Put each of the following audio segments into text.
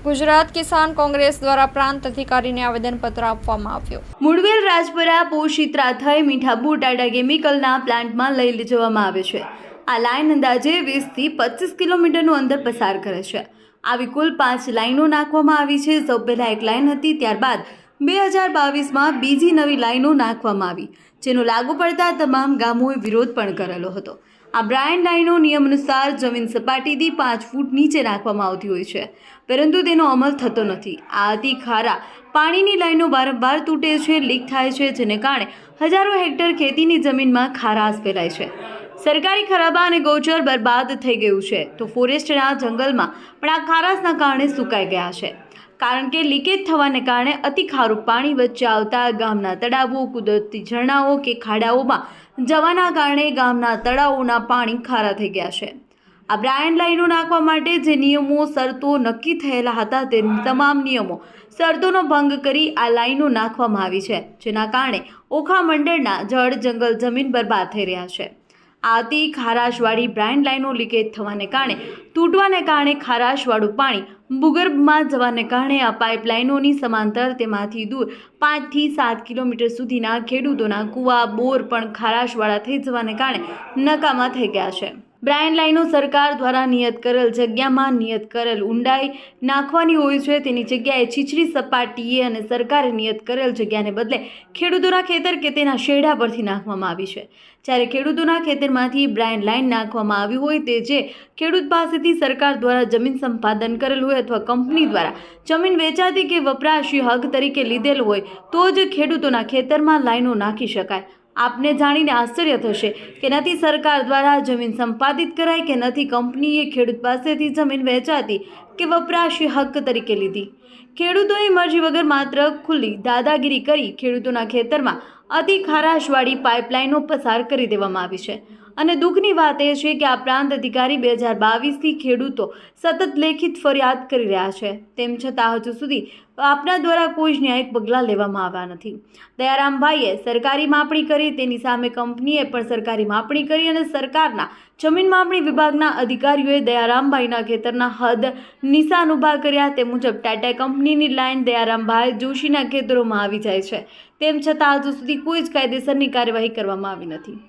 ગુજરાત કિસાન કોંગ્રેસ દ્વારા પ્રાંત અધિકારીને આવેદનપત્ર આપવામાં આવ્યું। મુડવેલ રાજપરા પોશિત્રા થઈ મીઠાપુર ટાટા કેમિકલના પ્લાન્ટમાં લઈ જવામાં આવે છે। આ લાઇન અંદાજે 20 થી 25 કિલોમીટરનું અંતર પસાર કરે છે। આવી કુલ 5 લાઇનો નાખવામાં આવી છે। સૌ પહેલા એક લાઇન હતી, ત્યારબાદ 2022માં બીજી નવી લાઇનો નાખવામાં આવી, જેનો લાગુ પડતા તમામ ગામોએ વિરોધ પણ કરેલો હતો। આ બ્રાન્ડ લાઇનો નિયમ અનુસાર જમીન સપાટીથી 5 ફૂટ નીચે નાખવામાં આવતી હોય છે, પરંતુ તેનો અમલ થતો નથી। આ અતિ ખારા પાણીની લાઇનો વારંવાર તૂટે છે, લીક થાય છે, જેને કારણે હજારો હેક્ટર ખેતીની જમીનમાં ખારાશ ફેલાય છે। સરકારી ખરાબા અને ગૌચર બરબાદ થઈ ગયું છે, તો ફોરેસ્ટના જંગલમાં પણ આ ખારાશના કારણે સુકાઈ ગયા છે, કારણ કે લીકેજ થવાને કારણે અતિ ખારું પાણી વચ્ચે આવતા ગામના તળાવો, કુદરતી ઝરણાઓ કે ખાડાઓમાં જવાના કારણે ગામના તળાવોના પાણી ખારા થઈ ગયા છે। આ બ્રાન્ડ લાઇનો નાખવા માટે જે નિયમો શરતો નક્કી થયેલા હતા, તે તમામ નિયમો શરતોનો ભંગ કરી આ લાઇનો નાખવામાં આવી છે, જેના કારણે ઓખા મંડળના જળ, જંગલ, જમીન બરબાદ થઈ રહ્યા છે। આ અતિ ખારાશવાળી બ્રાન્ડ લાઇનો લીકેજ થવાને કારણે, તૂટવાને કારણે ખારાશવાળું પાણી ભૂગર્ભમાં જવાને કારણે આ પાઇપલાઇનોની સમાંતર તેમાંથી દૂર 5 થી 7 કિલોમીટર સુધીના ખેડૂતોના કૂવા, બોર પણ ખારાશવાળા થઈ જવાને કારણે નકામા થઈ ગયા છે। બ્રાન્ડ લાઇનો સરકાર દ્વારા નિયત કરેલ જગ્યામાં નિયત કરેલ ઊંડાઈ નાખવાની હોય છે, તેની જગ્યાએ છીછરી સપાટીએ અને સરકારે નિયત કરેલ જગ્યાને બદલે ખેડૂતોના ખેતર કે તેના શેઢા પરથી નાખવામાં આવી છે। જ્યારે ખેડૂતોના ખેતરમાંથી બ્રાન્ડ લાઇન નાખવામાં આવી હોય, તે જે ખેડૂત પાસેથી સરકાર દ્વારા જમીન સંપાદન કરેલ હોય અથવા કંપની દ્વારા જમીન વેચાતી કે વપરાશી હક તરીકે લીધેલ હોય, તો જ ખેડૂતોના ખેતરમાં લાઇનો નાખી શકાય। આપને જાણીને આશ્ચર્ય થશે કે નથી સરકાર દ્વારા જમીન સંપાદિત કરાઈ કે નથી કંપનીએ ખેડૂત પાસેથી જમીન વેચાતી કે વપરાશી હક તરીકે લીધી। ખેડૂતોની મરજી વગર માત્ર ખુલ્લી દાદાગીરી કરી ખેડૂતોના ખેતરમાં અતિ ખારાશવાળી પાઇપલાઇનો પસાર કરી દેવામાં આવી છે। અને દુઃખની વાત એ છે કે આ પ્રાંત અધિકારી 2022થી ખેડૂતો સતત લેખિત ફરિયાદ કરી રહ્યા છે, તેમ છતાં હજુ સુધી આપના દ્વારા કોઈ જ ન્યાયિક પગલાં લેવામાં આવ્યા નથી। દયારામભાઈએ સરકારી માપણી કરી, તેની સામે કંપનીએ પણ સરકારી માપણી કરી અને સરકારના જમીન માપણી વિભાગના અધિકારીઓએ દયારામભાઈના ખેતરના હદ નિશાન ઊભા કર્યા। તે મુજબ ટાટા કંપનીની લાઇન દયારામભાઈ જોશીના ખેતરોમાં આવી જાય છે, તેમ છતાં હજુ સુધી કોઈ જ કાયદેસરની કાર્યવાહી કરવામાં આવી નથી।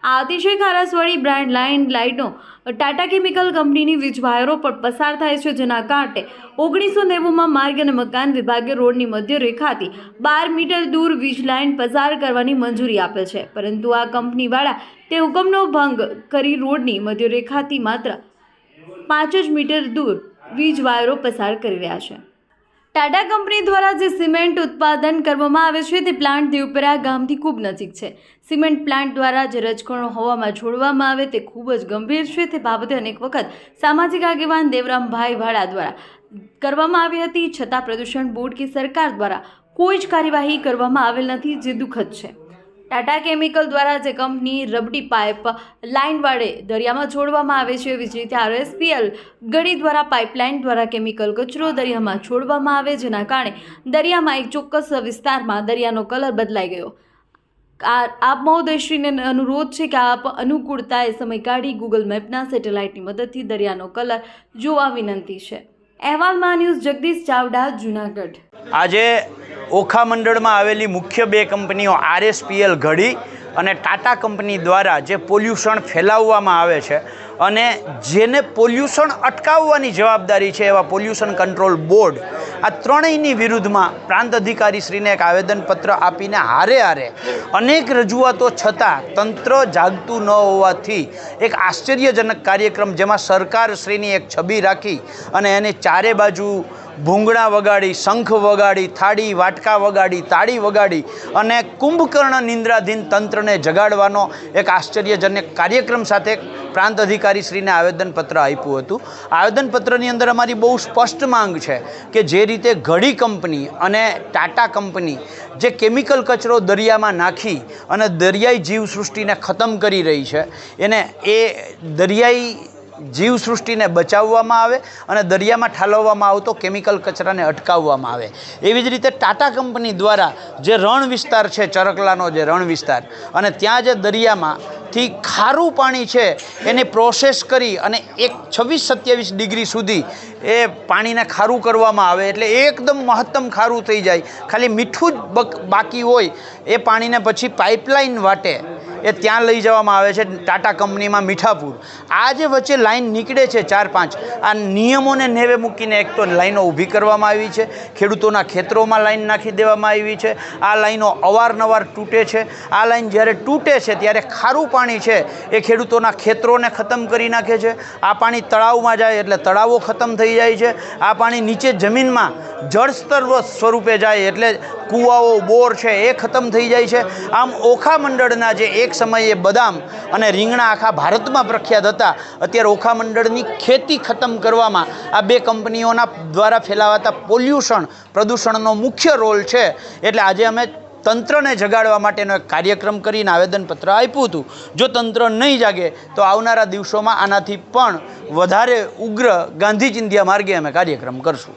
આ અતિશય ખારાશવાળી બ્રાન્ડ લાઇનો ટાટા કેમિકલ કંપનીની વીજ વાયરો પર પસાર થાય છે, જેના કારણે 1990માં માર્ગ અને મકાન વિભાગે રોડની મધ્ય રેખાથી 12 મીટર દૂર વીજ લાઇન પસાર કરવાની મંજૂરી આપે છે, પરંતુ આ કંપનીવાળા તે હુકમનો ભંગ કરી રોડની મધ્ય રેખાથી માત્ર 5 જ મીટર દૂર વીજ વાયરો પસાર કરી રહ્યા છે। ટાટા કંપની દ્વારા જે સિમેન્ટ ઉત્પાદન કરવામાં આવે છે, તે પ્લાન્ટ દેવપરા ગામથી ખૂબ નજીક છે। સિમેન્ટ પ્લાન્ટ દ્વારા જે રજકણો હવામાં છોડવામાં આવે તે ખૂબ જ ગંભીર છે। તે બાબતે અનેક વખત સામાજિક આગેવાન દેવરામભાઈ વાળા દ્વારા કરવામાં આવી હતી, છતાં પ્રદૂષણ બોર્ડ કે સરકાર દ્વારા કોઈ જ કાર્યવાહી કરવામાં આવેલ નથી, જે દુઃખદ છે। ટાટા કેમિકલ દ્વારા જે કંપની રબડી પાઇપ લાઇન વડે દરિયામાં છોડવામાં આવે છે, એવી જ રીતે RSPL ગળી દ્વારા પાઇપલાઇન દ્વારા કેમિકલ કચરો દરિયામાં છોડવામાં આવે, જેના કારણે દરિયામાં એક ચોક્કસ વિસ્તારમાં દરિયાનો કલર બદલાઈ ગયો। આપ મહોદયશ્રીને અનુરોધ છે કે આપ અનુકૂળતાએ સમય કાઢી ગૂગલ મેપના સેટેલાઇટની મદદથી દરિયાનો કલર જોવા વિનંતી છે। અહેવાલમાં ન્યૂઝ જગદીશ ચાવડા, જૂનાગઢ। આજે ઓખા મંડળમાં આવેલી મુખ્ય 2 કંપનીઓ RSPL ઘડી અને ટાટા કંપની દ્વારા જે પોલ્યુશન ફેલાવવામાં આવે છે અને જેને પોલ્યુશન અટકાવવાની જવાબદારી છે એવા પોલ્યુશન કંટ્રોલ બોર્ડ, આ ત્રણેયની વિરુદ્ધમાં પ્રાંત અધિકારીશ્રીને એક આવેદનપત્ર આપીને હારે અનેક રજૂઆતો છતાં તંત્ર જાગતું ન હોવાથી એક આશ્ચર્યજનક કાર્યક્રમ, જેમાં સરકારશ્રીની એક છબી રાખી અને એને ચારે બાજુ ભૂંગળા વગાડી, શંખ વગાડી, થાળી વાટકા વગાડી, તાળી વગાડી અને કુંભકર્ણ નિંદ્રાધીન તંત્રને જગાડવાનો એક આશ્ચર્યજનક કાર્યક્રમ સાથે પ્રાંત અધિકારીશ્રીને આવેદનપત્ર આપ્યું હતું। આવેદનપત્રની અંદર અમારી બહુ સ્પષ્ટ માંગ છે કે જે રીતે ઘડી કંપની અને ટાટા કંપની જે કેમિકલ કચરો દરિયામાં નાખી અને દરિયાઈ જીવસૃષ્ટિને ખતમ કરી રહી છે, એને એ દરિયાઈ જીવસૃષ્ટિને બચાવવામાં આવે અને દરિયામાં ઠાલવવામાં આવતો કેમિકલ કચરાને અટકાવવામાં આવે। એવી જ રીતે ટાટા કંપની દ્વારા જે રણ વિસ્તાર છે, ચરકલાનો જે રણ વિસ્તાર, અને ત્યાં જે દરિયામાં થી ખારું પાણી છે એને પ્રોસેસ કરી અને 26-27 ડિગ્રી સુધી એ પાણીને ખારું કરવામાં આવે એટલે એકદમ મહત્તમ ખારું થઈ જાય, ખાલી મીઠું જ બાકી હોય એ પાણીને પછી પાઇપલાઇન વાટે એ ત્યાં લઈ જવામાં આવે છે ટાટા કંપનીમાં મીઠાપુર. આ જે વચ્ચે લાઈન નીકળે છે 4-5, આ નિયમોને નેવે મૂકીને એક તો લાઈનો ઊભી કરવામાં આવી છે, ખેડૂતોના ખેતરોમાં લાઈન નાખી દેવામાં આવી છે. આ લાઈનો અવારનવાર તૂટે છે. આ લાઈન જ્યારે તૂટે છે ત્યારે ખારું પાણી છે એ ખેડૂતોના ખેતરોને ખતમ કરી નાખે છે. આ પાણી તળાવમાં જાય એટલે તળાવો ખતમ થઈ જાય છે. આ પાણી નીચે જમીનમાં જળસ્તર સ્વરૂપે જાય એટલે કૂવાઓ બોર છે એ ખતમ થઈ જાય છે. આમ ઓખા મંડળના જે એક સમયે બદામ અને રીંગણા આખા ભારતમાં પ્રખ્યાત હતા, અત્યારે ઓખા મંડળની ખેતી ખતમ કરવામાં આ બે કંપનીઓના દ્વારા ફેલાવાતા પ્રદૂષણનો મુખ્ય રોલ છે. એટલે આજે અમે તંત્રને જગાડવા માટેનો એક કાર્યક્રમ કરીને આવેદનપત્ર આપ્યું હતું. જો તંત્ર નહીં જાગે તો આવનારા દિવસોમાં આનાથી પણ વધારે ઉગ્ર ગાંધી ચિંધ્યા માર્ગે અમે કાર્યક્રમ કરશું.